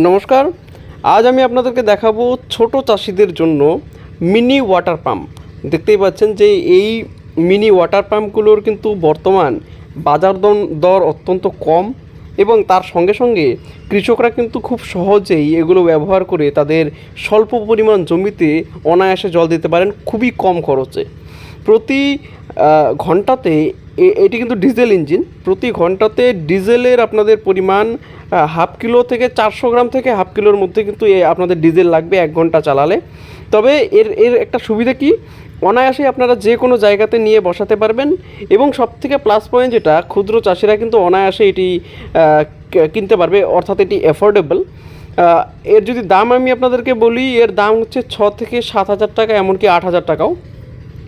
নমস্কার। আজ আমি আপনাদেরকে দেখাবো ছোট চাষিদের জন্য মিনি ওয়াটার পাম্প। দেখতেই পাচ্ছেন যে এই মিনি ওয়াটার পাম্পগুলোর কিন্তু বর্তমান বাজার দর অত্যন্ত কম এবং তার সঙ্গে সঙ্গে কৃষকরা কিন্তু খুব সহজেই এগুলো ব্যবহার করে তাদের স্বল্প পরিমাণ জমিতে অনায়াসে জল দিতে পারেন খুবই কম খরচে। প্রতি ঘন্টাতে এটি কিন্তু ডিজেল ইঞ্জিন, প্রতি ঘন্টাতে ডিজেলের আপনাদের পরিমাণ হাফ কিলো থেকে 400 গ্রাম থেকে হাফ কিলোর মধ্যে কিন্তু আপনাদের ডিজেল লাগবে 1 ঘন্টা চালালে। তবে এর একটা সুবিধা কি, অনায়াসে আপনারা যে কোনো জায়গাতে নিয়ে বসাতে পারবেন এবং সবথেকে প্লাস পয়েন্ট যেটা, ক্ষুদ্র চাষিরা কিন্তু অনায়াসে এটি কিনতে পারবে, অর্থাৎ এটি অ্যাফোর্ডেবল। এর যদি দাম আমি আপনাদেরকে বলি, এর দাম হচ্ছে 6 থেকে 7 হাজার টাকা, এমনকি 8 হাজার টাকাও।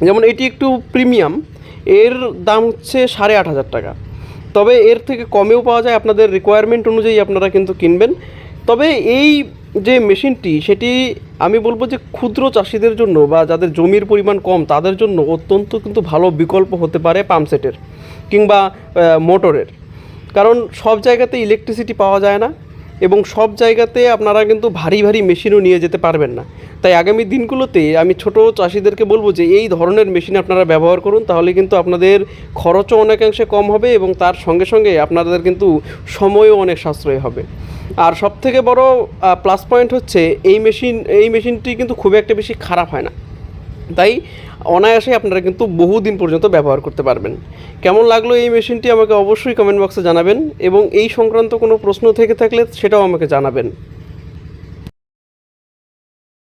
যেমন এটি একটু প্রিমিয়াম, এর দাম হচ্ছে 8,500 টাকা। তবে এর থেকে কমেও পাওয়া যায়, আপনাদের রিকোয়ারমেন্ট অনুযায়ী আপনারা কিন্তু কিনবেন। তবে এই যে মেশিনটি, সেটি আমি বলবো যে ক্ষুদ্র চাষিদের জন্য বা যাদের জমির পরিমাণ কম তাদের জন্য অত্যন্ত কিন্তু ভালো বিকল্প হতে পারে পাম্পসেটের কিংবা মোটরের। কারণ সব জায়গাতে ইলেকট্রিসিটি পাওয়া যায় না এবং সব জায়গাতে আপনারা কিন্তু ভারী ভারী মেশিনও নিয়ে যেতে পারবেন না। তাই আগামী দিনগুলোতে আমি ছোট চাষিদেরকে বলবো যে এই ধরনের মেশিন আপনারা ব্যবহার করুন, তাহলে কিন্তু আপনাদের খরচও অনেকাংশে কম হবে এবং তার সঙ্গে সঙ্গে আপনাদের কিন্তু সময়ও অনেক সাশ্রয় হবে। আর সবথেকে বড় প্লাস পয়েন্ট হচ্ছে এই মেশিনটি কিন্তু খুব একটা বেশি খারাপ হয় না। তাই অনায়াসে আপনারা কিন্তু বহুদিন পর্যন্ত ব্যবহার করতে পারবেন। কেমন লাগলো এই মেশিনটি আমাকে অবশ্যই কমেন্ট বক্সে জানাবেন এবং এই সংক্রান্ত কোনো প্রশ্ন থেকে থাকলে সেটাও আমাকে জানাবেন।